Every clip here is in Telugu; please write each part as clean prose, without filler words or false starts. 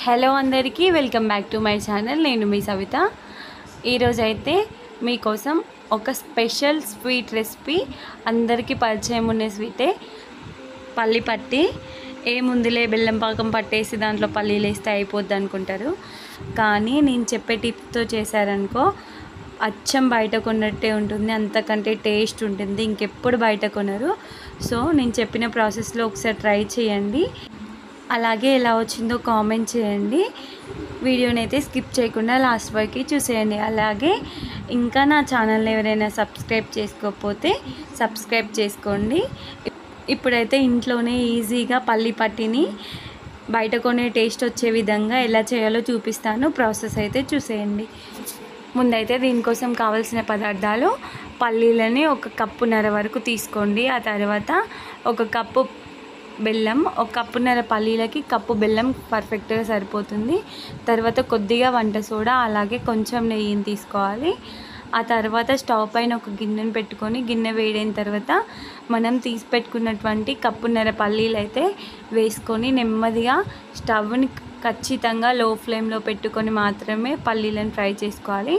హలో అందరికీ welcome back to my channel. నేను మీ సవిత. ఈరోజు అయితే మీకోసం ఒక స్పెషల్ స్వీట్ రెసిపీ, అందరికీ పరిచయం ఉన్న స్వీటే పల్లి పట్టి. ఏముందిలే బెల్లం పాకం పట్టేసి దాంట్లో పల్లీలు వేస్తే అయిపోద్ది అనుకుంటారు, కానీ నేను చెప్పే టిప్స్తో చేశారనుకో అచ్చం బయట కొన్నట్టే ఉంటుంది, అంతకంటే టేస్ట్ ఉంటుంది. ఇంకెప్పుడు బయట కొనరు. సో నేను చెప్పిన ప్రాసెస్లో ఒకసారి ట్రై చేయండి. అలాగే ఎలా వచ్చిందో కామెంట్ చేయండి. వీడియోని అయితే స్కిప్ చేయకుండా లాస్ట్ వరకు చూసేయండి. అలాగే ఇంకా నా ఛానల్ ఎవరైనా సబ్స్క్రైబ్ చేసుకోకపోతే సబ్స్క్రైబ్ చేసుకోండి. ఇప్పుడైతే ఇంట్లోనే ఈజీగా పల్లి పట్టిని బయట కొనే టేస్ట్ వచ్చే విధంగా ఎలా చేయాలో చూపిస్తాను. ప్రాసెస్ అయితే చూసేయండి. ముందైతే దీనికోసం కావాల్సిన పదార్థాలు: పల్లీలని 1.5 కప్పున్నర వరకు తీసుకోండి. ఆ తర్వాత 1 కప్పు బెల్లం, 1.5 కప్పున్నర పల్లీలకి కప్పు బెల్లం పర్ఫెక్ట్గా సరిపోతుంది. తర్వాత కొద్దిగా వంట సోడా, అలాగే కొంచెం నెయ్యిని తీసుకోవాలి. ఆ తర్వాత స్టవ్ పైన ఒక గిన్నెను పెట్టుకొని గిన్నె వేడైన తర్వాత మనం తీసి పెట్టుకున్నటువంటి కప్పున్నర పల్లీలు అయితే వేసుకొని నెమ్మదిగా స్టవ్ని ఖచ్చితంగా లో ఫ్లేమ్లో పెట్టుకొని మాత్రమే పల్లీలను ఫ్రై చేసుకోవాలి.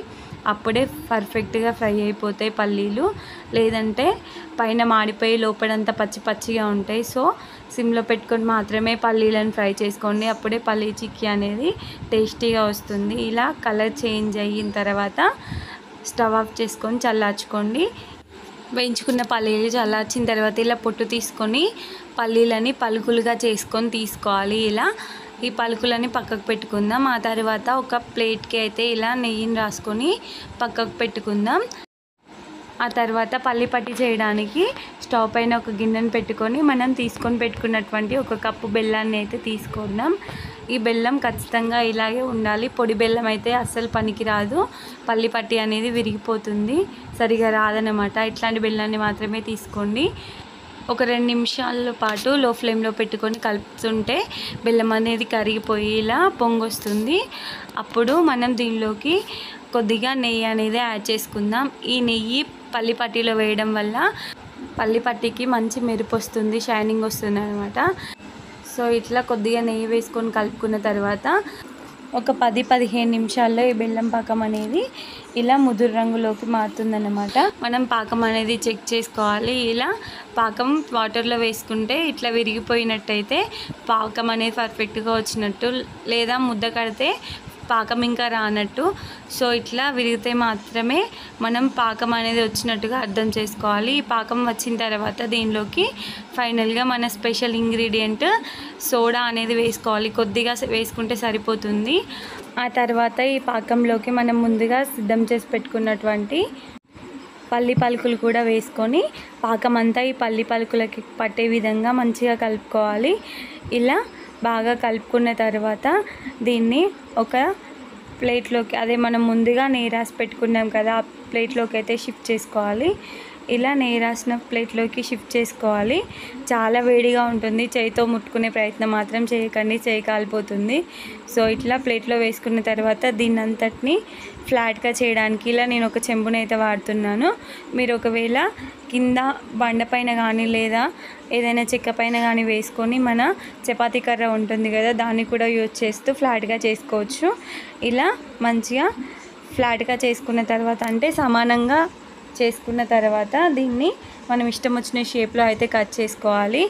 అప్పుడే పర్ఫెక్ట్గా ఫ్రై అయిపోతాయి పల్లీలు, లేదంటే పైన మాడిపోయి లోపలంతా పచ్చి పచ్చిగా ఉంటాయి. సో సిమ్లో పెట్టుకొని మాత్రమే పల్లీలను ఫ్రై చేసుకోండి, అప్పుడే పల్లీ చిక్కీ అనేది టేస్టీగా వస్తుంది. ఇలా కలర్ చేంజ్ అయిన తర్వాత స్టవ్ ఆఫ్ చేసుకొని చల్లార్చుకోండి. వేయించుకున్న పల్లీలు చల్లార్చిన తర్వాత ఇలా పొట్టు తీసుకొని పల్లీలని పలుకులుగా చేసుకొని తీసుకోవాలి. ఇలా ఈ పలుకులని పక్కకు పెట్టుకుందాం. ఆ తర్వాత ఒక ప్లేట్కి అయితే ఇలా నెయ్యిని రాసుకొని పక్కకు పెట్టుకుందాం. ఆ తర్వాత పల్లి పట్టి చేయడానికి స్టవ్ పైన ఒక గిన్నెను పెట్టుకొని మనం తీసుకొని పెట్టుకున్నటువంటి 1 కప్పు బెల్లాన్ని అయితే తీసుకుందాం. ఈ బెల్లం ఖచ్చితంగా ఇలాగే ఉండాలి. పొడి బెల్లం అయితే అస్సలు పనికి రాదు, పల్లి పట్టి అనేది విరిగిపోతుంది, సరిగా రాదనమాట. ఇట్లాంటి బెల్లాన్ని మాత్రమే తీసుకోండి. ఒక 2 నిమిషాల పాటు లో ఫ్లేమ్లో పెట్టుకొని కలుపుతుంటే బెల్లం అనేది కరిగిపోయి ఇలా పొంగొస్తుంది. అప్పుడు మనం దీనిలోకి కొద్దిగా నెయ్యి అనేది యాడ్ చేసుకుందాం. ఈ నెయ్యి పల్లి పట్టీలో వేయడం వల్ల పల్లి పట్టీకి మంచి మెరుపు వస్తుంది, షైనింగ్ వస్తుంది అనమాట. సో ఇట్లా కొద్దిగా నెయ్యి వేసుకొని కలుపుకున్న తర్వాత ఒక 10-15 నిమిషాల్లో ఈ బెల్లం పాకం అనేది ఇలా ముదురు రంగులోకి మారుతుందన్నమాట. మనం పాకం అనేది చెక్ చేసుకోవాలి. ఇలా పాకం వాటర్లో వేసుకుంటే ఇట్లా విరిగిపోయినట్టయితే పాకం అనేది పర్ఫెక్ట్గా వచ్చినట్టు, లేదా ముద్ద కడితే పాకం ఇంకా రానట్టు. సో ఇట్లా విరిగితే మాత్రమే మనం పాకం అనేది వచ్చినట్టుగా అర్థం చేసుకోవాలి. ఈ పాకం వచ్చిన తర్వాత దీనిలోకి ఫైనల్గా మన స్పెషల్ ఇంగ్రీడియంట్ సోడా అనేది వేసుకోవాలి. కొద్దిగా వేసుకుంటే సరిపోతుంది. ఆ తర్వాత ఈ పాకంలోకి మనం ముందుగా సిద్ధం చేసి పెట్టుకున్నటువంటి పల్లి పలుకులు కూడా వేసుకొని పాకం అంతా ఈ పల్లి పలుకులకి పట్టే విధంగా మంచిగా కలుపుకోవాలి. ఇలా బాగా కలుపుకున్న తర్వాత దీన్ని ఒక ప్లేట్లోకి, అదే మనం ముందుగా నెయ్యి రాసి పెట్టుకున్నాం కదా, ఆ ప్లేట్లోకి అయితే షిఫ్ట్ చేసుకోవాలి. ఇలా నెయ్యి రాసిన ప్లేట్లోకి షిఫ్ట్ చేసుకోవాలి. చాలా వేడిగా ఉంటుంది, చేయితో ముట్టుకునే ప్రయత్నం మాత్రం చేయకండి, చేయి కాలిపోతుంది. సో ఇట్లా ప్లేట్లో వేసుకున్న తర్వాత దీన్ని అంతటిని ఫ్లాట్గా చేయడానికి ఇలా నేను ఒక చెంబునైతే వాడుతున్నాను. మీరు ఒకవేళ కింద బండపైన కానీ లేదా ఏదైనా చెక్క పైన కానీ వేసుకొని మన చపాతీ కర్ర ఉంటుంది కదా, దాన్ని కూడా యూజ్ చేస్తూ ఫ్లాట్గా చేసుకోవచ్చు. ఇలా మంచిగా ఫ్లాట్గా చేసుకున్న తర్వాత, అంటే సమానంగా చేసుకున్న తర్వాత దీన్ని మనం ఇష్టం వచ్చిన షేప్లో అయితే కట్ చేసుకోవాలి.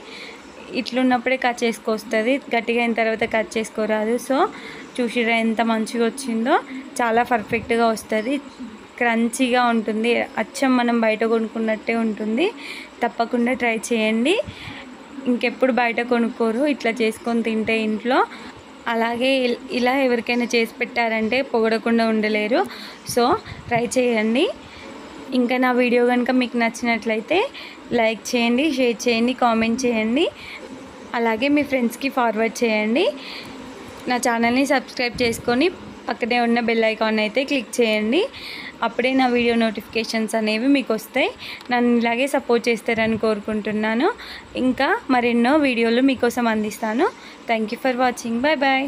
ఇట్లున్నప్పుడే కట్ చేసుకొస్తుంది, గట్టిగా అయిన తర్వాత కట్ చేసుకోరాదు. సో చూసిరా ఎంత మంచిగా వచ్చిందో, చాలా పర్ఫెక్ట్గా వస్తుంది, క్రంచీగా ఉంటుంది, అచ్చం మనం బయట కొనుక్కున్నట్టే ఉంటుంది. తప్పకుండా ట్రై చేయండి. ఇంకెప్పుడు బయట కొనుక్కోరు, ఇట్లా చేసుకొని తింటే ఇంట్లో. అలాగే ఇలా ఎవరికైనా చేసి పెట్టారంటే పొగడకుండా ఉండలేరు. సో ట్రై చేయండి. ఇంకా నా వీడియో కనుక మీకు నచ్చినట్లయితే లైక్ చేయండి, షేర్ చేయండి, కామెంట్ చేయండి. అలాగే మీ ఫ్రెండ్స్కి ఫార్వర్డ్ చేయండి. నా ఛానల్ని సబ్స్క్రైబ్ చేసుకొని పక్కనే ఉన్న బెల్ ఐకాన్ అయితే క్లిక్ చేయండి. అప్పుడే నా వీడియో నోటిఫికేషన్స్ అనేవి మీకు వస్తాయి. నన్ను ఇలాగే సపోర్ట్ చేస్తారని కోరుకుంటున్నాను. ఇంకా మరెన్నో వీడియోలు మీకోసం అందిస్తాను. Thank you for watching. Bye bye.